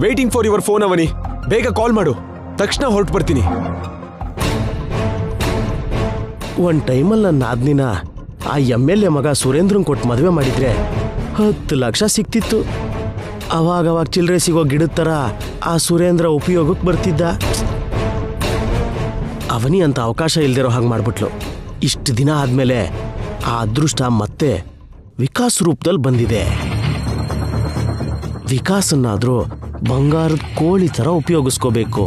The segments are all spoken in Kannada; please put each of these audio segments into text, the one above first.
ವೇಟಿಂಗ್ ಫಾರ್ ಯುವರ್ ಫೋನ್ ಅವನಿ. ಬೇಗ ಕಾಲ್ ಮಾಡು, ತಕ್ಷಣ ಹೊರಟು ಬರ್ತೀನಿ. ಒಂದ್ ಟೈಮಲ್ಲಿ ನನ್ನ ನಾದ್ನಿನ ಆ MLA ಮಗ ಸುರೇಂದ್ರನ್ ಕೊಟ್ಟು ಮದುವೆ ಮಾಡಿದ್ರೆ 10 ಲಕ್ಷ ಸಿಕ್ತಿತ್ತು. ಅವಾಗವಾಗ ಚಿಲ್ಲರೆ ಸಿಗೋ ಗಿಡದ ಥರ ಆ ಸುರೇಂದ್ರ ಉಪಯೋಗಕ್ಕೆ ಬರ್ತಿದ್ದ. ಅವನಿ ಅಂತ ಅವಕಾಶ ಇಲ್ದಿರೋ ಹಾಗೆ ಮಾಡ್ಬಿಟ್ಲು. ಇಷ್ಟು ದಿನ ಆದಮೇಲೆ ಆ ಅದೃಷ್ಟ ಮತ್ತೆ ವಿಕಾಸ್ ರೂಪದಲ್ಲಿ ಬಂದಿದೆ. ವಿಕಾಸನ್ನಾದರೂ ಬಂಗಾರದ ಕೋಳಿ ಥರ ಉಪಯೋಗಿಸ್ಕೋಬೇಕು.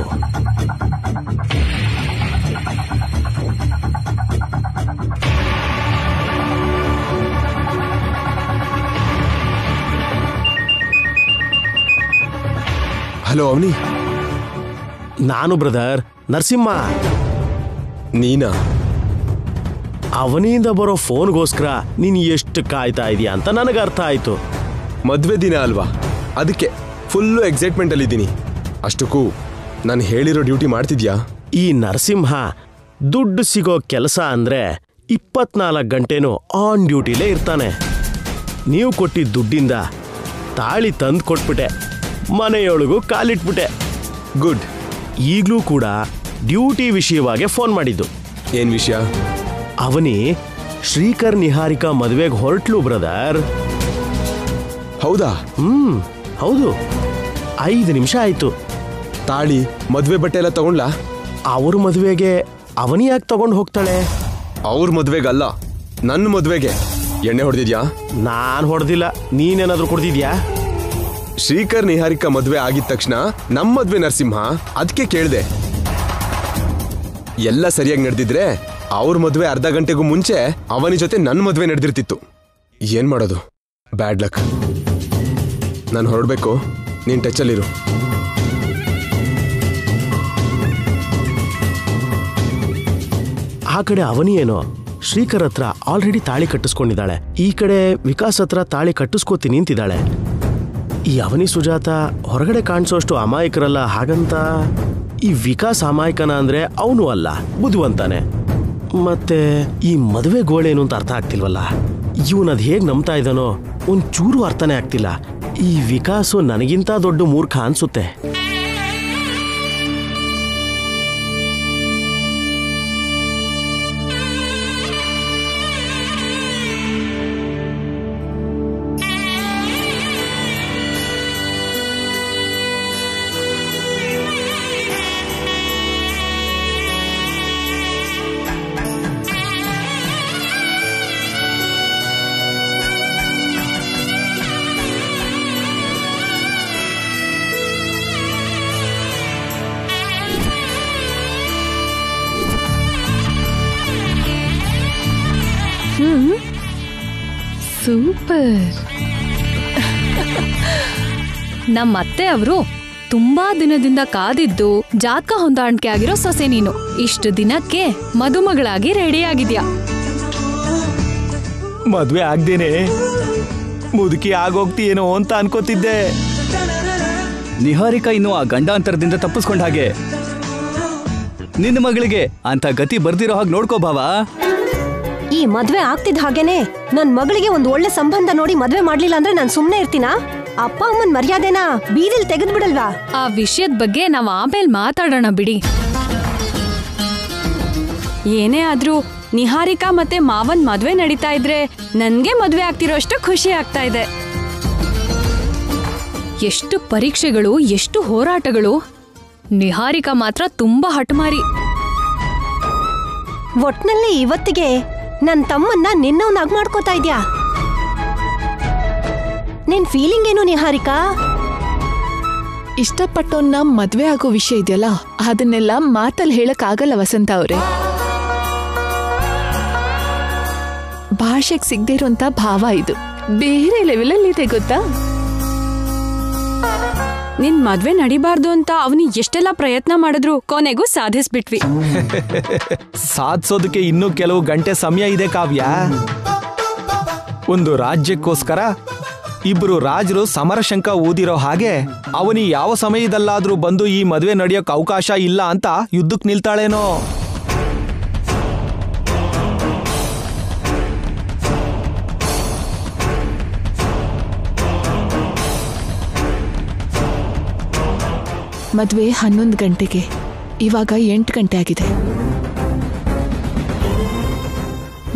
ಹಲೋ ಅವನಿ. ನಾನು ಬ್ರದರ್ ನರಸಿಂಹ. ನೀನಾ? ಅವನಿಂದ ಬರೋ ಫೋನ್ಗೋಸ್ಕರ ನೀನು ಎಷ್ಟು ಕಾಯ್ತಾ ಇದೀಯ ಅಂತ ನನಗೆ ಅರ್ಥ ಆಯ್ತು. ಮದ್ವೆ ದಿನ ಅಲ್ವಾ, ಅದಕ್ಕೆ ಫುಲ್ಲು ಎಕ್ಸೈಟ್ಮೆಂಟ್ ಅಲ್ಲಿದ್ದೀನಿ. ಅಷ್ಟಕ್ಕೂ ನಾನು ಹೇಳಿರೋ ಡ್ಯೂಟಿ ಮಾಡ್ತಿದ್ಯಾ? ಈ ನರಸಿಂಹ ದುಡ್ಡು ಸಿಗೋ ಕೆಲಸ ಅಂದ್ರೆ 24 ಗಂಟೆನೂ ಆನ್ ಡ್ಯೂಟಿಲೇ ಇರ್ತಾನೆ. ನೀವು ಕೊಟ್ಟಿದ್ದ ದುಡ್ಡಿಂದ ತಾಳಿ ತಂದು ಕೊಟ್ಬಿಟ್ಟೆ, ಮನೆಯೊಳಗೂ ಕಾಲಿಟ್ಬಿಟ್ಟೆ. ಗುಡ್. ಈಗಲೂ ಕೂಡ ಡ್ಯೂಟಿ ವಿಷಯವಾಗಿ ಫೋನ್ ಮಾಡಿದ್ದು. ಏನ್ ವಿಷಯ? ಅವನಿ ಶ್ರೀಕರ್ ನಿಹಾರಿಕಾ ಮದುವೆಗೆ ಹೊರಟ್ಲು ಬ್ರದರ್. ಹೌದಾ? ಹೌದು. 5 ನಿಮಿಷ ಆಯ್ತು. ತಾಳಿ ಮದ್ವೆ ಬಟ್ಟೆ ಎಲ್ಲ ತಗೊಂಡ್ಲಾ? ಅವ್ರ ಮದುವೆಗೆ ಅವನಿ ಯಾಕೆ ತಗೊಂಡು ಹೋಗ್ತಾಳೆ? ಅವ್ರ ಮದ್ವೆಗಲ್ಲ, ನನ್ನ ಮದ್ವೆಗೆ. ಎಣ್ಣೆ ಹೊಡೆದಿದ್ಯಾ? ನಾನು ಹೊಡೆದಿಲ್ಲ, ನೀನೇನಾದ್ರೂ ಕೊಡ್ತಿದ್ಯಾ? ಶ್ರೀಕರ್ ನಿಹಾರಿಕಾ ಮದ್ವೆ ಆಗಿದ ತಕ್ಷಣ ನಮ್ಮ ಮದ್ವೆ ನರಸಿಂಹ, ಅದಕ್ಕೆ ಕೇಳ್ದೆ. ಎಲ್ಲ ಸರಿಯಾಗಿ ನಡೆದಿದ್ರೆ ಅವ್ರ ಮದ್ವೆ ಅರ್ಧ ಗಂಟೆಗೂ ಮುಂಚೆ ಅವನಿ ಜೊತೆ ನನ್ನ ಮದ್ವೆ ನಡೆದಿರ್ತಿತ್ತು. ಏನ್ ಮಾಡೋದು, ಬ್ಯಾಡ್ ಲಕ್. ನಾನು ಹೊರಡ್ಬೇಕು, ನೀನ್ ಟಚಲ್ಲಿರು. ಆ ಕಡೆ ಅವನಿ ಏನೋ ಶ್ರೀಕರ್ ಹತ್ರ ಆಲ್ರೆಡಿ ತಾಳಿ ಕಟ್ಟಿಸ್ಕೊಂಡಿದ್ದಾಳೆ. ಈ ಕಡೆ ವಿಕಾಸ್ ಹತ್ರ ತಾಳಿ ಕಟ್ಟಿಸ್ಕೋತೀನಿ ನಿಂತಿದ್ದಾಳೆ. ಈ ಅವನಿ ಸುಜಾತ ಹೊರಗಡೆ ಕಾಣಿಸೋಷ್ಟು ಅಮಾಯಕರಲ್ಲ. ಹಾಗಂತ ಈ ವಿಕಾಸ್ ಅಮಾಯಕನ ಅಂದ್ರೆ ಅವನು ಅಲ್ಲ, ಬುದ್ಧಿವಂತಾನೆ. ಮತ್ತೆ ಈ ಮದುವೆ ಗೋಳೇನು ಅಂತ ಅರ್ಥ ಆಗ್ತಿಲ್ವಲ್ಲ. ಇವನದ್ ಹೇಗ್ ನಂಬ್ತಾ ಇದ್ದಾನೋ ಒಂಚೂರು ಅರ್ಥನೇ ಆಗ್ತಿಲ್ಲ. ಈ ವಿಕಾಸು ನನಗಿಂತ ದೊಡ್ಡ ಮೂರ್ಖ ಅನ್ಸುತ್ತೆ. ಸೂಪರ್. ನಮ್ಮ ಅತ್ತೆ ಅವರು ತುಂಬಾ ದಿನದಿಂದ ಕಾದಿದ್ದು ಜಾತಕ ಹೊಂದಾಣಿಕೆ ಆಗಿರೋ ಸೊಸೆ ನೀನು. ಇಷ್ಟು ದಿನಕ್ಕೆ ಮದುಮಗಳಾಗಿ ರೆಡಿ ಆಗಿದ್ಯಾ. ಮದ್ವೆ ಆಗ್ದೇನೆ ಮುದುಕಿ ಆಗೋಗ್ತೀಯೇನೋ ಅಂತ ಅನ್ಕೋತಿದ್ದೆ. ನಿಹಾರಿಕಾ ಇನ್ನು ಆ ಗಂಡಾಂತರದಿಂದ ತಪ್ಪಿಸ್ಕೊಂಡ ಹಾಗೆ. ನಿನ್ನ ಮಗಳಿಗೆ ಅಂತ ಗತಿ ಬರ್ದಿರೋ ಹಾಗೆ ನೋಡ್ಕೋ ಭಾವ. ಈ ಮದ್ವೆ ಆಗ್ತಿದ್ ಹಾಗೇನೆ ನನ್ ಮಗಳಿಗೆ ಒಂದು ಒಳ್ಳೆ ಸಂಬಂಧ ನೋಡಿ ಮದ್ವೆ ಮಾಡ್ಲಿಲ್ಲ ಅಂದ್ರೆ ನಾನ್ ಸುಮ್ನೆ ಇರ್ತೀನಾ? ಅಪ್ಪ ಅಮ್ಮನ್ ಮರ್ಯಾದೆನ ಬೀದಿಲ್ ತೆಗೆದ್ ಬಿಡಲ್ವಾ? ಆ ವಿಷಯದ ಬಗ್ಗೆ ನಾವ್ ಆಮೇಲೆ ಮಾತಾಡೋಣ ಬಿಡಿ. ಏನೇ ಆದ್ರೂ ನಿಹಾರಿಕಾ ಮತ್ತೆ ಮಾವನ್ ಮದ್ವೆ ನಡೀತಾ ಇದ್ರೆ ನನ್ಗೆ ಮದ್ವೆ ಆಗ್ತಿರೋ ಅಷ್ಟು ಖುಷಿ ಆಗ್ತಾ ಇದೆ. ಎಷ್ಟು ಪರೀಕ್ಷೆಗಳು, ಎಷ್ಟು ಹೋರಾಟಗಳು. ನಿಹಾರಿಕಾ ಮಾತ್ರ ತುಂಬಾ ಹಠಮಾರಿ. ಒಟ್ನಲ್ಲಿ ಇವತ್ತಿಗೆ ನನ್ ತಮ್ಮನ್ನ ನಿನ್ನವನಾಗ್ ಮಾಡ್ಕೋತಾ ಇದ್ಯಾ? ನಿನ್ ಫೀಲಿಂಗ್ ಏನು ನಿಹಾರಿಕಾ? ಇಷ್ಟಪಟ್ಟೋನ್ನ ಮದ್ವೆ ಆಗೋ ವಿಷಯ ಇದೆಯಲ್ಲ, ಅದನ್ನೆಲ್ಲ ಮಾತಲ್ಲಿ ಹೇಳಕ್ ಆಗಲ್ಲ ವಸಂತ ಅವ್ರೆ. ಭಾಷೆಗೆ ಸಿಗದೇ ಇರುವಂತ ಭಾವ ಇದು ಬೇರೆ ಲೆವೆಲಲ್ಲಿ ಇದೆ ಗೊತ್ತಾ? ನಿನ್ ಮದ್ವೆ ನಡಿಬಾರ್ದು ಅಂತ ಅವನಿ ಎಷ್ಟೆಲ್ಲ ಪ್ರಯತ್ನ ಮಾಡಿದ್ರು ಕೊನೆಗೂ ಸಾಧಿಸ್ಬಿಟ್ವಿ. ಸಾಧಿಸೋದಕ್ಕೆ ಇನ್ನೂ ಕೆಲವು ಗಂಟೆ ಸಮಯ ಇದೆ ಕಾವ್ಯ. ಒಂದು ರಾಜ್ಯಕ್ಕೋಸ್ಕರ ಇಬ್ರು ರಾಜರು ಸಮರಶಂಕ ಊದಿರೋ ಹಾಗೆ ಅವನಿ ಯಾವ ಸಮಯದಲ್ಲಾದ್ರೂ ಬಂದು ಈ ಮದ್ವೆ ನಡೆಯೋಕ್ ಅವಕಾಶ ಇಲ್ಲ ಅಂತ ಯುದ್ಧಕ್ಕೆ ನಿಲ್ತಾಳೇನೋ. ಮದ್ವೆ 11 ಗಂಟೆಗೆ, ಇವಾಗ 8 ಗಂಟೆ ಆಗಿದೆ.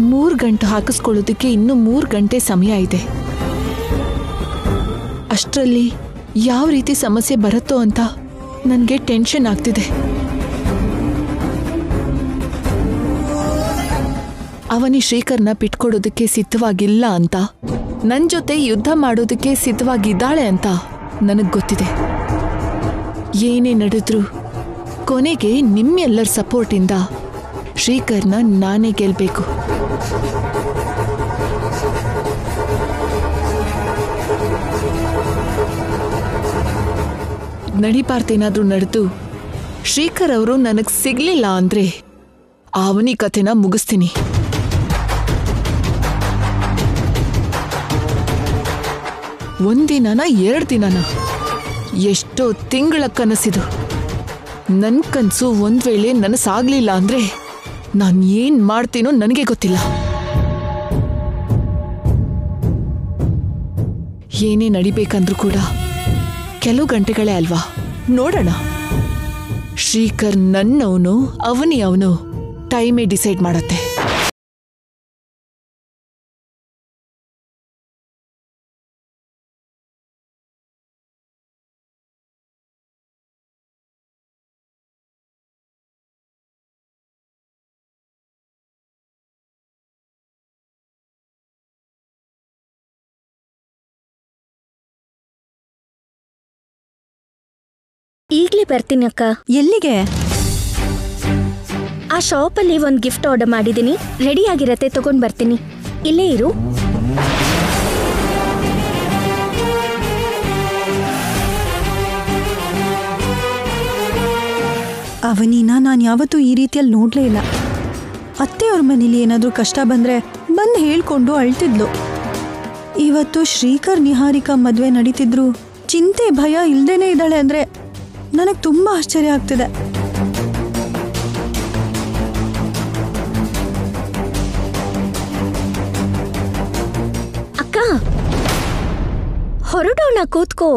3 ಗಂಟೆ ಹಾಕಿಸ್ಕೊಳ್ಳೋದಕ್ಕೆ ಇನ್ನೂ 3 ಗಂಟೆ ಸಮಯ ಇದೆ. ಅಷ್ಟರಲ್ಲಿ ಯಾವ ರೀತಿ ಸಮಸ್ಯೆ ಬರುತ್ತೋ ಅಂತ ನನಗೆ ಟೆನ್ಷನ್ ಆಗ್ತಿದೆ. ಅವನಿ ಶ್ರೀಕರ್ನ ಬಿಟ್ಕೊಡೋದಕ್ಕೆ ಸಿದ್ಧವಾಗಿಲ್ಲ ಅಂತ, ನನ್ನ ಜೊತೆ ಯುದ್ಧ ಮಾಡೋದಕ್ಕೆ ಸಿದ್ಧವಾಗಿದ್ದಾಳೆ ಅಂತ ನನಗೆ ಗೊತ್ತಿದೆ. ಏನೇ ನಡೆದ್ರು ಕೊನೆಗೆ ನಿಮ್ಮೆಲ್ಲರ ಸಪೋರ್ಟಿಂದ ಶ್ರೀಕರ್ನ ನಾನೇ ಗೆಲ್ಬೇಕು. ನಡಿಬಾರ್ದೇನಾದ್ರೂ ನಡೆದು ಶ್ರೀಕರ್ ಅವರು ನನಗೆ ಸಿಗ್ಲಿಲ್ಲ ಅಂದ್ರೆ ಅವನಿ ಕಥೆನ ಮುಗಿಸ್ತೀನಿ. ಒಂದಿನನ 2 ದಿನನ, ಎಷ್ಟೋ ತಿಂಗಳ ಕನಸಿದು. ನನ್ನ ಕನಸು ಒಂದ್ ವೇಳೆ ನನಸಾಗ್ಲಿಲ್ಲ ಅಂದ್ರೆ ನಾನು ಏನ್ ಮಾಡ್ತೀನೋ ನನಗೆ ಗೊತ್ತಿಲ್ಲ. ಏನೇ ನಡಿಬೇಕಂದ್ರೂ ಕೂಡ ಕೆಲವು ಗಂಟೆಗಳೇ ಅಲ್ವಾ, ನೋಡೋಣ. ಶ್ರೀಕರ್ ನನ್ನವನು ಅವನಿ ಅವನು ಟೈಮೇ ಡಿಸೈಡ್ ಮಾಡತ್ತೆ. ಈಗ್ಲೇ ಬರ್ತೀನಿ ಅಕ್ಕ. ಎಲ್ಲಿಗೆ? ಆ ಶಾಪಲ್ಲಿ ಒಂದು ಗಿಫ್ಟ್ ಆರ್ಡರ್ ಮಾಡಿದ್ದೀನಿ, ರೆಡಿ ಆಗಿರತ್ತೆ, ತಗೊಂಡ್ ಬರ್ತೀನಿ. ಇಲ್ಲೇ ಇರು. ಅವನಿನ ನಾನು ಯಾವತ್ತೂ ಈ ರೀತಿಯಲ್ಲಿ ನೋಡ್ಲೇ ಇಲ್ಲ. ಅತ್ತೆಯವ್ರ ಮನೇಲಿ ಏನಾದರೂ ಕಷ್ಟ ಬಂದ್ರೆ ಬಂದು ಹೇಳ್ಕೊಂಡು ಅಳ್ತಿದ್ಲು. ಇವತ್ತು ಶ್ರೀಕರ್ ನಿಹಾರಿಕಾ ಮದುವೆ ನಡೀತಿದ್ರು ಚಿಂತೆ ಭಯ ಇಲ್ದೇನೆ ಇದ್ದಾಳೆ ಅಂದ್ರೆ ನನಗೆ ತುಂಬಾ ಆಶ್ಚರ್ಯ ಆಗ್ತಿದೆ. ಅಕ್ಕ, ಹೊರಡೋಣ, ಕೂತ್ಕೋ.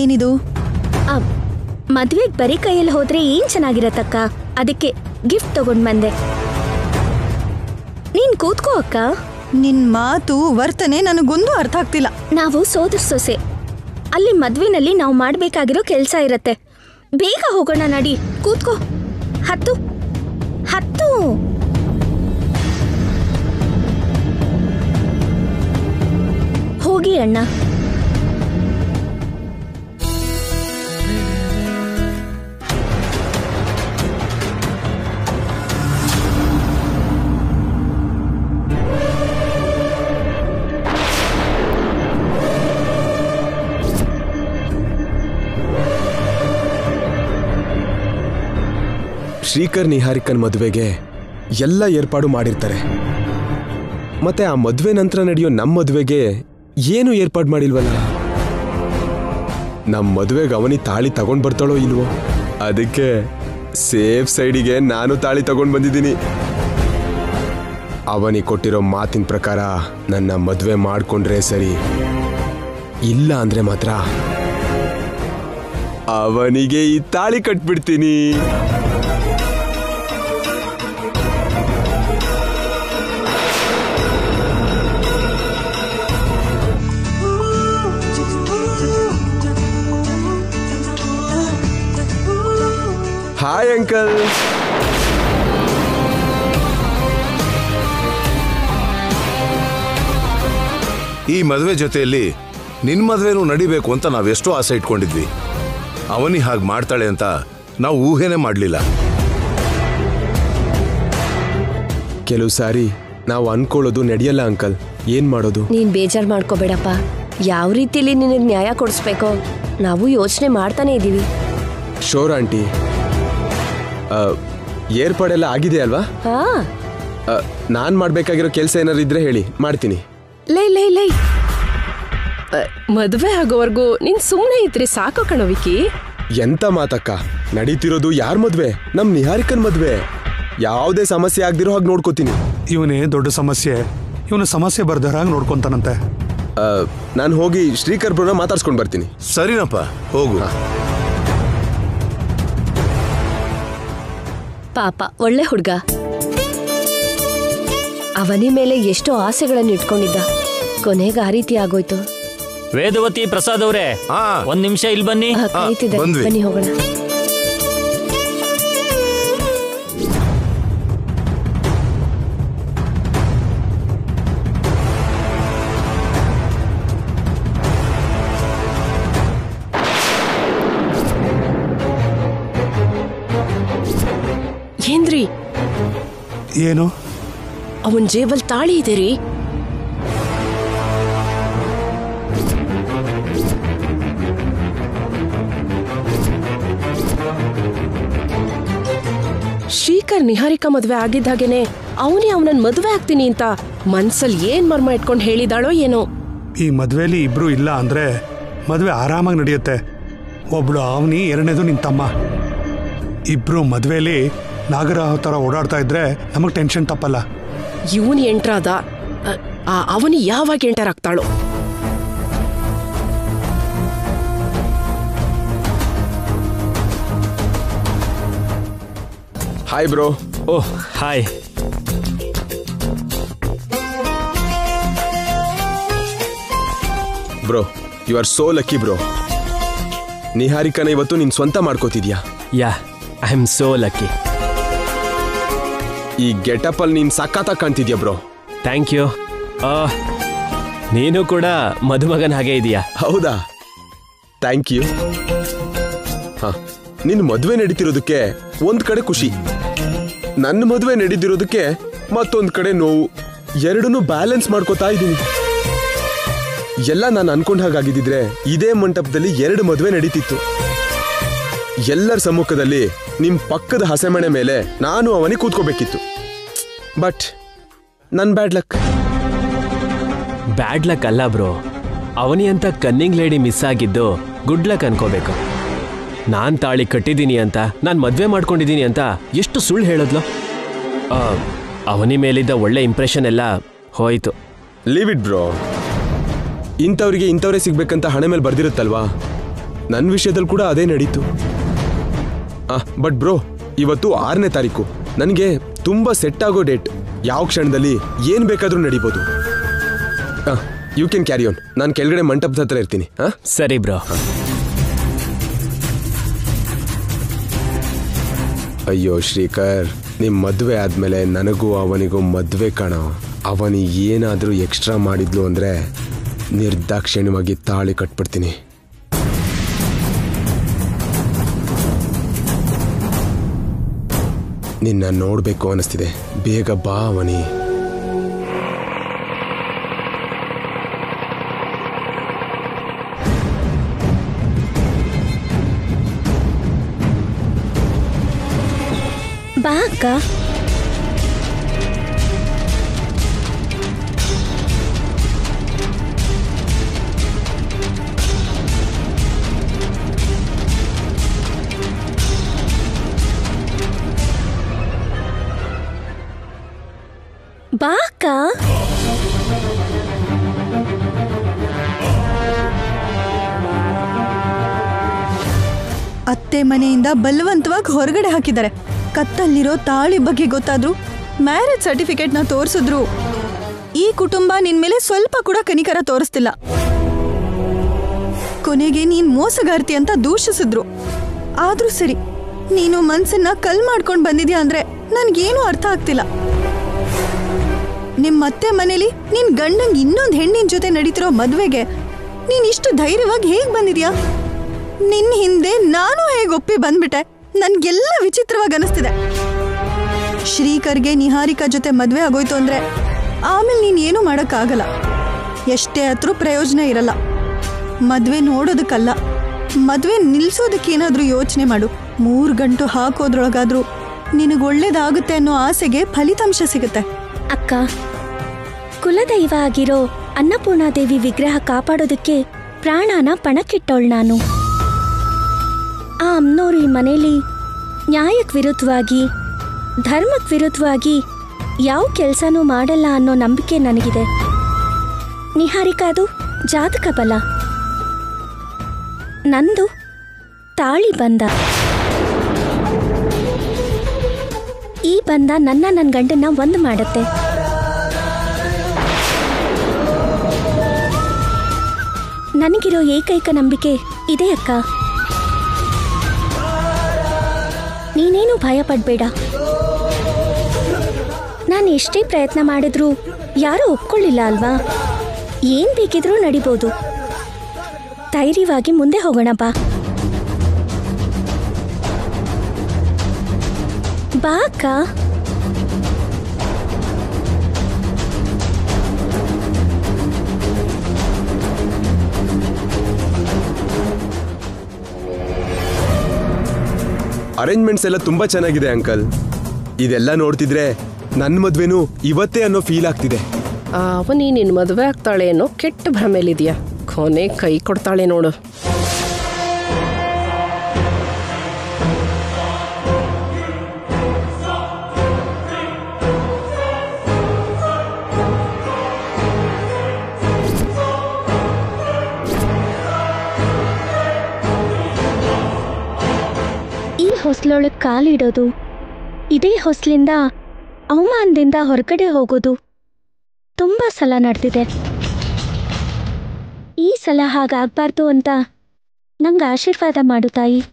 ಏನಿದು? ಮದ್ವೆಗೆ ಬರೀ ಕೈಯಲ್ಲಿ ಹೋದ್ರೆ ಏನ್ ಚೆನ್ನಾಗಿರತ್ತಕ್ಕ, ಅದಕ್ಕೆ ಗಿಫ್ಟ್ ತಗೊಂಡ್ ಬಂದೆ. ನೀನ್ ಕೂತ್ಕೋ ಅಕ್ಕ. ನಿನ್ ಮಾತು ವರ್ತನೆ ನನಗೊಂದು ಅರ್ಥ ಆಗ್ತಿಲ್ಲ. ನಾವು ಸೋದರ ಸೊಸೆ, ಅಲ್ಲಿ ಮದ್ವೆನಲ್ಲಿ ನಾವು ಮಾಡ್ಬೇಕಾಗಿರೋ ಕೆಲ್ಸ ಇರತ್ತೆ. ಬೇಗ ಹೋಗೋಣ, ನಡಿ, ಕೂತ್ಕೋ. ಹತ್ತು ಹತ್ತು. ಹೋಗಿ ಅಣ್ಣ. ಶ್ರೀಕರ್ ನಿಹಾರಿಕನ್ ಮದುವೆಗೆ ಎಲ್ಲ ಏರ್ಪಾಡು ಮಾಡಿರ್ತಾರೆ, ಮತ್ತೆ ಆ ಮದುವೆ ನಂತರ ನಡೆಯೋ ನಮ್ಮ ಮದುವೆಗೆ ಏನು ಏರ್ಪಾಡು ಮಾಡಿಲ್ವಲ್ಲ. ನಮ್ಮ ಮದುವೆಗೆ ಅವನಿ ತಾಳಿ ತಗೊಂಡ್ ಬರ್ತಾಳೋ ಇಲ್ವೋ, ಅದಕ್ಕೆ ಸೇಫ್ ಸೈಡಿಗೆ ನಾನು ತಾಳಿ ತಗೊಂಡ್ ಬಂದಿದ್ದೀನಿ. ಅವನಿ ಕೊಟ್ಟಿರೋ ಮಾತಿನ ಪ್ರಕಾರ ನನ್ನ ಮದುವೆ ಮಾಡ್ಕೊಂಡ್ರೆ ಸರಿ, ಇಲ್ಲ ಅಂದ್ರೆ ಮಾತ್ರ ಅವನಿಗೆ ಈ ತಾಳಿ ಕಟ್ಬಿಡ್ತೀನಿ. Hi uncle. ಈ ಮದುವೆ ಜೊತೆಯಲ್ಲಿ ನಿನ್ ಮದುವೆನೂ ನಡಿಬೇಕು ಅಂತ ನಾವೆಷ್ಟೋ ಆಸೆ ಇಟ್ಕೊಂಡಿದ್ವಿ. ಅವನಿ ಹಾಗೆ ಮಾಡ್ತಾಳೆ ಅಂತ ನಾವು ಊಹೆನೇ ಮಾಡಲಿಲ್ಲ. ಕೆಲವು ಸಾರಿ ನಾವು ಅನ್ಕೊಳ್ಳೋದು ನಡೆಯಲ್ಲ ಅಂಕಲ್, ಏನ್ ಮಾಡೋದು? ನೀನ್ ಬೇಜಾರ್ ಮಾಡ್ಕೋಬೇಡಪ್ಪ. ಯಾವ ರೀತಿಲಿ ನಿನಗೆ ನ್ಯಾಯ ಕೊಡಿಸ್ಬೇಕೋ ನಾವು ಯೋಚನೆ ಮಾಡ್ತಾನೆ ಇದೀವಿ. ಶೋರ್ ಆಂಟಿ, ಏರ್ಪಾಡೆಲ್ಲ ಆಗಿದೆ ಅಲ್ವಾ? ನಾನ್ ಮಾಡ್ಬೇಕಾಗಿರೋ ಕೆಲಸ ಏನಾರು ಇದ್ರೆ ಹೇಳಿ, ಮಾಡ್ತೀನಿ. ಲೈ ಮದುವೆ ಆಗೋವರೆಗೂ ನೀನ್ ಸುಮ್ಮನೆ ಇದ್ರೆ ಸಾಕು ಕಣೋ ವಿಕಿ. ಎಂತ ಮಾತಕ್ಕ, ನಡೀತಿರೋದು ಯಾರ್ ಮದ್ವೆ? ನಮ್ ನಿಹಾರಿಕನ್ ಮದ್ವೆ. ಯಾವುದೇ ಸಮಸ್ಯೆ ಆಗ್ದಿರೋ ಹಾಗೆ ನೋಡ್ಕೋತೀನಿ. ಇವನೇ ದೊಡ್ಡ ಸಮಸ್ಯೆ, ಇವನ ಸಮಸ್ಯೆ ಬರ್ದಾರಾಗ ನೋಡ್ಕೊಂತಾನಂತೆ. ನಾನು ಹೋಗಿ ಶ್ರೀಕರ್ ಬ್ರೋನ ಮಾತಾಡ್ಸ್ಕೊಂಡು ಬರ್ತೀನಿ. ಸರಿನಪ್ಪ, ಹೋಗು. ಪಾಪ ಒಳ್ಳೆ ಹುಡ್ಗ. ಅವನಿ ಮೇಲೆ ಎಷ್ಟೋ ಆಸೆಗಳನ್ನು ಇಟ್ಕೊಂಡಿದ್ದ, ಕೊನೆಗೆ ಆ ರೀತಿ ಆಗೋಯ್ತು. ವೇದವತಿ ಪ್ರಸಾದ್ ಅವರೇ, ಒಂದ್ ನಿಮಿಷ ಇಲ್ಲಿ ಬನ್ನಿ. ಕರೀತಿದೆ, ಬನ್ನಿ ಹೋಗೋಣ. ಏನ್ರಿ? ಏನು? ಅವನ್ ಜೇಬಲ್ ತಾಳಿ ಇದೆ ರೀ. ಶ್ರೀಕರ್ ನಿಹಾರಿಕಾ ಮದ್ವೆ ಆಗಿದ್ದಾಗೇನೆ ಅವನೇ ಅವನನ್ನ ಮದ್ವೆ ಆಗ್ತೀನಿ ಅಂತ ಮನ್ಸಲ್ಲಿ ಏನ್ ಮರ್ಮ ಇಟ್ಕೊಂಡು ಹೇಳಿದಾಳೋ ಏನೋ. ಈ ಮದ್ವೆಲಿ ಇಬ್ರು ಇಲ್ಲ ಅಂದ್ರೆ ಮದ್ವೆ ಆರಾಮಾಗಿ ನಡೆಯುತ್ತೆ. ಒಬ್ಳು ಅವನಿ, ಎರಡನೇದು ನಿನ್ ತಮ್ಮ. ಇಬ್ರು ಮದ್ವೆಲಿ ನಾಗರಾಹ ತರ ಓಡಾಡ್ತಾ ಇದ್ರೆ ನಮಗ್ ಟೆನ್ಷನ್ ತಪ್ಪಲ್ಲ. ಇವನ್ ಎಂಟ್ರಾದ, ಅವನಿ ಯಾವಾಗ ಎಂಟರ್ ಆಗ್ತಾಳೋ. Hi bro. Oh hi. Bro, you are so lucky bro. ನಿಹಾರಿಕನ ಇವತ್ತು ನೀನ್ ಸ್ವಂತ ಮಾಡ್ಕೋತಿದ್ಯಾ? Ya, I am so lucky. ಈ ಗೆಟಪ್ ಅಲ್ಲಿ ನೀನ್ ಸಖತ್ತಾಗಿ ಕಾಣ್ತಿದ್ಯಾ ಬ್ರೋ. Thank you. ನೀನು ಕೂಡ ಮದುಮಗನ ಹಾಗೆ ಇದೆಯಾ? ಹೌದಾ? Thank you. ಹಾ, ನಿನ್ ಮದ್ವೆ ನಡೀತಿರೋದಕ್ಕೆ ಒಂದ್ ಕಡೆ ಖುಷಿ, ನನ್ನ ಮದ್ವೆ ನಡೀತಿರೋದಕ್ಕೆ ಮತ್ತೊಂದ್ ಕಡೆ ನೋವು. ಎರಡನ್ನೂ ಬ್ಯಾಲೆನ್ಸ್ ಮಾಡ್ಕೋತಾ ಇದ್ದೀನಿ. ಎಲ್ಲ ನಾನು ಅನ್ಕೊಂಡ ಹಾಗಾಗಿದ್ದಿದ್ರೆ ಇದೇ ಮಂಟಪದಲ್ಲಿ 2 ಮದ್ವೆ ನಡೀತಿತ್ತು. ಎಲ್ಲರ ಸಮ್ಮುಖದಲ್ಲಿ ನಿಮ್ ಪಕ್ಕದ ಹಸೆಮಣೆ ಮೇಲೆ ನಾನು ಅವನಿಗೆ ಕೂತ್ಕೋಬೇಕಿತ್ತು. ಬಟ್ ನನ್ ಬ್ಯಾಡ್ ಲಕ್. ಬ್ಯಾಡ್ ಲಕ್ ಅಲ್ಲ ಬ್ರೋ, ಅವನಿ ಅಂತ ಕನ್ನಿಂಗ್ ಲೇಡಿ ಮಿಸ್ ಆಗಿದ್ದು ಗುಡ್ ಲಕ್ ಅನ್ಕೋಬೇಕು. ನಾನ್ ತಾಳಿ ಕಟ್ಟಿದ್ದೀನಿ ಅಂತ, ನಾನ್ ಮದ್ವೆ ಮಾಡ್ಕೊಂಡಿದ್ದೀನಿ ಅಂತ ಎಷ್ಟು ಸುಳ್ಳು ಹೇಳದ್ಲು. ಅವನಿ ಮೇಲಿದ್ದ ಒಳ್ಳೆ ಇಂಪ್ರೆಷನ್ ಎಲ್ಲ ಹೋಯ್ತು. Leave it bro. ಇಂಥವ್ರಿಗೆ ಇಂಥವ್ರೇ ಸಿಗ್ಬೇಕಂತ ಹಣೆ ಮೇಲೆ ಬರ್ದಿರುತ್ತಲ್ವಾ? ನನ್ನ ವಿಷಯದಲ್ಲಿ ಕೂಡ ಅದೇ ನಡೀತು. ಬಟ್ ಬ್ರೋ, ಇವತ್ತು 6ನೇ ತಾರೀಕು. ನನಗೆ ತುಂಬಾ ಸೆಟ್ ಆಗೋ ಡೇಟ್. ಯಾವ ಕ್ಷಣದಲ್ಲಿ ಏನ್ ಬೇಕಾದ್ರೂ ನಡೀಬೋದು. You can carry on. ನಾನು ಕೆಳಗಡೆ ಮಂಟಪದ ಹತ್ರ ಇರ್ತೀನಿ. ಸರಿ ಬ್ರೋ. ಅಯ್ಯೋ ಶ್ರೀಕರ್, ನಿಮ್ ಮದ್ವೆ ಆದ್ಮೇಲೆ ನನಗೂ ಅವನಿಗೂ ಮದ್ವೆ ಕಾಣೋ. ಅವನಿ ಏನಾದ್ರೂ ಎಕ್ಸ್ಟ್ರಾ ಮಾಡಿದ್ಲು ಅಂದ್ರೆ ನಿರ್ದಾಕ್ಷಿಣ್ಯವಾಗಿ ತಾಳಿ ಕಟ್ಬಿಡ್ತೀನಿ. ನಿನ್ನ ನೋಡ್ಬೇಕು ಅನಿಸ್ತಿದೆ. ಬೇಗ ಬಾ ಅವನಿ. ಬಾ ಅಕ್ಕ. ಬಾ ಅಕ್ಕ. ಅತ್ತೆ ಮನೆಯಿಂದ ಬಲವಂತವಾಗಿ ಹೊರಗಡೆ ಹಾಕಿದ್ದಾರೆ. ಕತ್ತಲ್ಲಿರೋ ತಾಳಿ ಬಗ್ಗೆ ಗೊತ್ತಾದ್ರು, ಮ್ಯಾರೇಜ್ ಸರ್ಟಿಫಿಕೇಟ್ನ ತೋರಿಸಿದ್ರು, ಈ ಕುಟುಂಬ ನಿನ್ ಮೇಲೆ ಸ್ವಲ್ಪ ಕೂಡ ಕನಿಕರ ತೋರಿಸ್ತಿಲ್ಲ. ಕೊನೆಗೆ ನೀನ್ ಮೋಸಗಾರ್ತಿ ಅಂತ ದೂಷಿಸಿದ್ರು. ಆದ್ರೂ ಸರಿ, ನೀನು ಮನ್ಸನ್ನ ಕಲ್ ಮಾಡ್ಕೊಂಡು ಬಂದಿದ್ಯಾ ಅಂದ್ರೆ ನನ್ಗೇನು ಅರ್ಥ ಆಗ್ತಿಲ್ಲ. ನಿಮ್ಮ ಅತ್ತೆ ಮನೇಲಿ ನಿನ್ ಗಂಡಂಗ್ ಇನ್ನೊಂದು ಹೆಣ್ಣಿನ ಜೊತೆ ನಡೀತಿರೋ ಮದ್ವೆಗೆ ನೀನ್ ಇಷ್ಟು ಧೈರ್ಯವಾಗಿ ಹೇಗ್ ಬಂದಿದ್ಯಾ? ನಿನ್ ಹಿಂದೆ ನಾನು ಹೇಗೆ ಒಪ್ಪಿ ಬಂದ್ಬಿಟ್ಟೆ? ನನ್ಗೆಲ್ಲ ವಿಚಿತ್ರವಾಗಿ ಅನಿಸ್ತಿದೆ. ಶ್ರೀಕರ್ಗೆ ನಿಹಾರಿಕಾ ಜೊತೆ ಮದ್ವೆ ಆಗೋಯ್ತು ಅಂದ್ರೆ ಆಮೇಲೆ ನೀನ್ ಏನು ಮಾಡಕ್ಕಾಗಲ್ಲ. ಎಷ್ಟೇ ಹತ್ರ ಪ್ರಯೋಜನ ಇರಲ್ಲ. ಮದ್ವೆ ನೋಡೋದಕ್ಕಲ್ಲ, ಮದ್ವೆ ನಿಲ್ಸೋದಕ್ಕೇನಾದ್ರೂ ಯೋಚನೆ ಮಾಡು. 3 ಗಂಟು ಹಾಕೋದ್ರೊಳಗಾದ್ರೂ ನಿನಗೆ ಒಳ್ಳೇದಾಗುತ್ತೆ ಅನ್ನೋ ಆಸೆಗೆ ಫಲಿತಾಂಶ ಸಿಗುತ್ತೆ. ಅಕ್ಕ, ಕುಲದೈವ ಆಗಿರೋ ಅನ್ನಪೂರ್ಣಾದೇವಿ ವಿಗ್ರಹ ಕಾಪಾಡೋದಕ್ಕೆ ಪ್ರಾಣನ ಪಣಕ್ಕಿಟ್ಟೋಳ್ ನಾನು. ಆ ಅಮ್ಮನವ್ರು ಈ ಮನೇಲಿ ನ್ಯಾಯಕ್ಕೆ ವಿರುದ್ಧವಾಗಿ, ಧರ್ಮಕ್ಕೆ ವಿರುದ್ಧವಾಗಿ ಯಾವ ಕೆಲಸನೂ ಮಾಡಲ್ಲ ಅನ್ನೋ ನಂಬಿಕೆ ನನಗಿದೆ. ನಿಹಾರಿಕಾದು ಜಾತಕ ಬಲ, ನಂದು ತಾಳಿ ಬಂಧ. ಈ ಬಂಧ ನನ್ನ ಗಂಡನ್ನ ಒಂದು ಮಾಡುತ್ತೆ. ನನಗಿರೋ ಏಕೈಕ ನಂಬಿಕೆ ಇದೆ ಅಕ್ಕ. ನೀನೇನು ಭಯ ಪಡ್ಬೇಡ. ನಾನು ಎಷ್ಟೇ ಪ್ರಯತ್ನ ಮಾಡಿದ್ರೂ ಯಾರೂ ಒಪ್ಕೊಳ್ಳಿಲ್ಲ ಅಲ್ವಾ? ಏನ್ ಬೇಕಿದ್ರೂ ನಡಿಬೋದು. ಧೈರ್ಯವಾಗಿ ಮುಂದೆ ಹೋಗೋಣ ಬಾ. ಬಾ ಅಕ್ಕ. ಅರೇಂಜ್ಮೆಂಟ್ಸ್ ಎಲ್ಲ ತುಂಬಾ ಚೆನ್ನಾಗಿದೆ ಅಂಕಲ್. ಇದೆಲ್ಲ ನೋಡ್ತಿದ್ರೆ ನನ್ನ ಮದ್ವೆನೂ ಇವತ್ತೇ ಅನ್ನೋ ಫೀಲ್ ಆಗ್ತಿದೆ. ಅವನಿ ನಿನ್ ಮದುವೆ ಆಗ್ತಾಳೆ ಅನ್ನೋ ಕೆಟ್ಟ ಭ್ರಮೆಲಿದ್ಯಾ. ಕೊನೆ ಕೈ ಕೊಡ್ತಾಳೆ ನೋಡು. ಈ ಹೊಸ್ಲೊಳಗೆ ಕಾಲಿಡೋದು, ಇದೇ ಹೊಸ್ಲಿಂದ ಅವಮಾನದಿಂದ ಹೊರಗಡೆ ಹೋಗೋದು ತುಂಬಾ ಸಲ ನಡೆದಿದೆ. ಈ ಸಲ ಹಾಗಾಗಬಾರ್ದು ಅಂತ ನಂಗೆ ಆಶೀರ್ವಾದ ಮಾಡು ತಾಯಿ.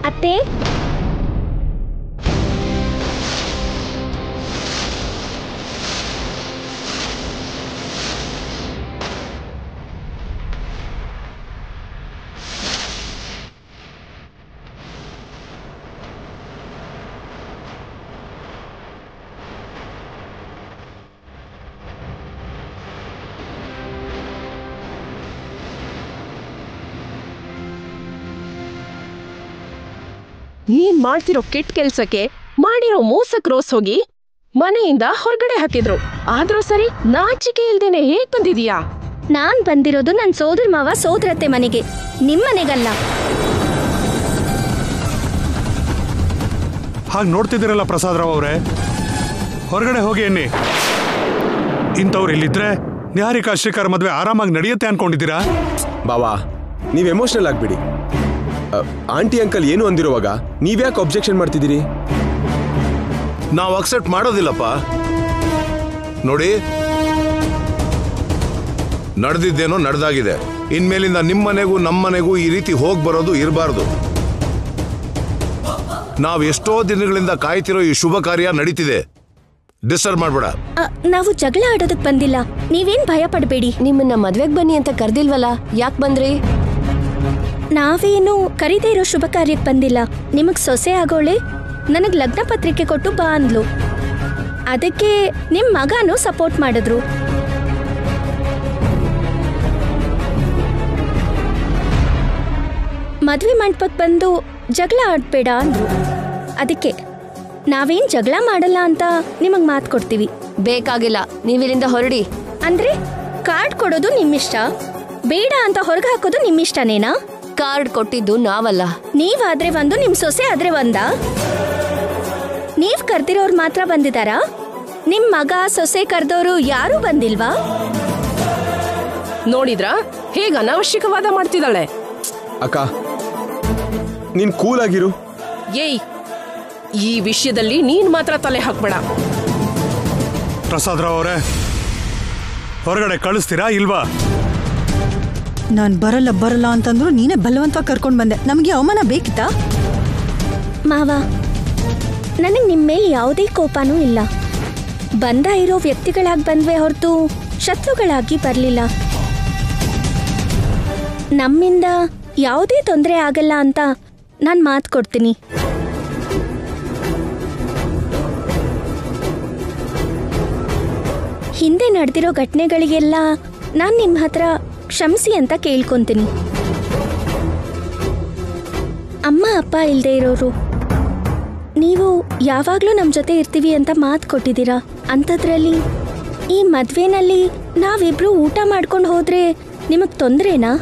ಅತ್ತೆ, ನೀನ್ ಮಾಡ್ತಿರೋ ಕೆಟ್ಟ ಕೆಲ್ಸಕ್ಕೆ ಮಾಡಿರೋ ಮೋಸಕ್ ರೋಸ್ ಹೋಗಿ ಮನೆಯಿಂದ ಹೊರಗಡೆ ಹಾಕಿದ್ರು. ಆದ್ರೂ ಸರಿ ನಾಚಿಕೆ ಇಲ್ದೇನೆ ಹೇಗ್ ಬಂದಿದೀಯಾ? ನಾನ್ ಬಂದಿರೋದು ನನ್ನ ಸೋದರ ಮಾವ ಸೋದರತ್ತೆ ಮನೆಗೆ, ನಿಮ್ಮನೆಗಲ್ಲ. ಹಾಗೆ ನೋಡ್ತಿದ್ದೀರಲ್ಲ ಪ್ರಸಾದ್ ರಾವ್ ಅವರೇ, ಹೊರಗಡೆ ಹೋಗಿ ಎನ್ನಿ. ಇಂಥವ್ರು ಇಲ್ಲಿದ್ರೆ ನಿಹಾರಿಕಾ ಶ್ರೀಕರ್ ಮದುವೆ ಆರಾಮಾಗಿ ನಡೆಯುತ್ತೆ ಅನ್ಕೊಂಡಿದ್ದೀರಾ? ಬಾವಾ, ನೀವ್ ಎಮೋಷನಲ್ ಆಗ್ಬಿಡಿ. ಆಂಟಿ ಅಂಕಲ್ ಏನು ಅಂದಿರುವಾಗ ನೀವ್ಯಾಕೆ ಅಬ್ಜೆಕ್ಷನ್ ಮಾಡ್ತಿದ್ದೀರಿ? ನಾವು ಅಕ್ಸೆಪ್ಟ್ ಮಾಡೋದಿಲ್ಲಪ್ಪ. ನೋಡಿ, ನಡೆದಿದ್ದೇನೋ ನಡೆದಾಗಿದೆ. ಇನ್ಮೇಲಿಂದ ನಿಮ್ಮನೆಗೂ ನಮ್ಮನೆಗೂ ಈ ರೀತಿ ಹೋಗಿ ಬರೋದು ಇರಬಾರ್ದು. ನಾವು ಎಷ್ಟೋ ದಿನಗಳಿಂದ ಕಾಯ್ತಿರೋ ಈ ಶುಭ ಕಾರ್ಯ ನಡೀತಿದೆ. ಡಿಸ್ಟರ್ಬ್ ಮಾಡ್ಬೇಡ. ನಾವು ಜಗಳ ಆಡೋದಕ್ ಬಂದಿಲ್ಲ, ನೀವೇನ್ ಭಯ ಪಡಬೇಡಿ. ನಿಮ್ಮನ್ನ ಮದ್ವೆಗ್ ಬನ್ನಿ ಅಂತ ಕರ್ದಿಲ್ವಲ್ಲ, ಯಾಕೆ ಬಂದ್ರಿ? ನಾವೇನು ಕರೀದೇ ಇರೋ ಶುಭ ಕಾರ್ಯಕ್ಕೆ ಬಂದಿಲ್ಲ. ನಿಮಗ್ ಸೊಸೆ ಆಗೋಳೆ ನನಗ್ ಲಗ್ನ ಪತ್ರಿಕೆ ಕೊಟ್ಟು ಬಾ ಅಂದ್ಲು. ಅದಕ್ಕೆ ನಿಮ್ ಮಗನೂ ಸಪೋರ್ಟ್ ಮಾಡಿದ್ರು. ಮದ್ವೆ ಮಂಟಪಕ್ಕೆ ಬಂದು ಜಗಳ ಆಡ್ಬೇಡ ಅಂದ್ರು. ಅದಕ್ಕೆ ನಾವೇನ್ ಜಗಳ ಮಾಡಲ್ಲ ಅಂತ ನಿಮಗ್ ಮಾತು ಕೊಡ್ತೀವಿ. ಬೇಕಾಗಿಲ್ಲ, ನೀವಿಲ್ಲಿಂದ ಹೊರಡಿ. ಅಂದ್ರೆ ಕಾರ್ಡ್ ಕೊಡೋದು ನಿಮ್ಮಿಷ್ಟ, ಬೇಡ ಅಂತ ಹೊರಗೆ ಹಾಕೋದು ನಿಮ್ಮಿಷ್ಟನೇನಾ? ಕಾರ್ಡ್ ಕೊಟ್ಟಿದ್ದು ನಾವಲ್ಲ. ನೀವಾದ್ರೆ ಒಂದು, ನಿಮ್ ಸೊಸೆ ಆದ್ರೆ ಒಂದ? ನೀವ್ ಕರ್ದಿರೋರು ಮಾತ್ರ ಬಂದಿದಾರಾ? ನಿಮ್ ಮಗ ಸೊಸೆ ಕರ್ದೋರು ಯಾರೂ ಬಂದಿಲ್ವಾ? ನೋಡಿದ್ರಾ ಹೇಗ ಅನಾವಶ್ಯಕವಾದ ಮಾಡ್ತಿದ್ದಾಳೆ. ಅಕ್ಕ, ನೀನ್ ಕೂಲ್ ಆಗಿರು. ಏಯ್, ಈ ವಿಷಯದಲ್ಲಿ ನೀನ್ ಮಾತ್ರ ತಲೆ ಹಾಕ್ಬೇಡ. ಪ್ರಸಾದ್ ರಾವ್ ಅವರೇ, ಹೊರಗಡೆ ಕಳಿಸ್ತೀರಾ ಇಲ್ವಾ? ನಾನು ಬರಲ್ಲ ಅಂತಂದ್ರು ನೀನೇ ಬಲವಂತವಾಗಿ ಕರ್ಕೊಂಡು ಬಂದೆ. ನಮಗೆ ಅವಮಾನ ಬೇಕಿತ್ತಾ? ಮಾವ, ನನಗೆ ನಿಮ್ಮ ಮೇಲೆ ಯಾವುದೇ ಕೋಪನೂ ಇಲ್ಲ. ಬಂದ ಇರೋ ವ್ಯಕ್ತಿಗಳಾಗಿ ಬಂದ್ವೆ ಹೊರತು ಶತ್ರುಗಳಾಗಿ ಬರಲಿಲ್ಲ. ನಮ್ಮಿಂದ ಯಾವುದೇ ತೊಂದರೆ ಆಗಲ್ಲ ಅಂತ ನಾನು ಮಾತು ಕೊಡ್ತೀನಿ. ಹಿಂದೆ ನಡೆದಿರೋ ಘಟನೆಗಳಿಗೆಲ್ಲ ನಾನು ನಿಮ್ಮ ಹತ್ರ ಕ್ಷಮಿಸಿ ಅಂತ ಕೇಳ್ಕೊಂತೀನಿ. ಅಮ್ಮ ಅಪ್ಪ ಇಲ್ಲದೆ ಇರೋರು, ನೀವು ಯಾವಾಗಲೂ ನಮ್ಮ ಜೊತೆ ಇರ್ತೀವಿ ಅಂತ ಮಾತು ಕೊಟ್ಟಿದ್ದೀರಾ. ಅಂಥದ್ರಲ್ಲಿ ಈ ಮದುವೆನಲ್ಲಿ ನಾವಿಬ್ರು ಊಟ ಮಾಡ್ಕೊಂಡು ಹೋದ್ರೆ ನಿಮಗೆ ತೊಂದರೆನಾ?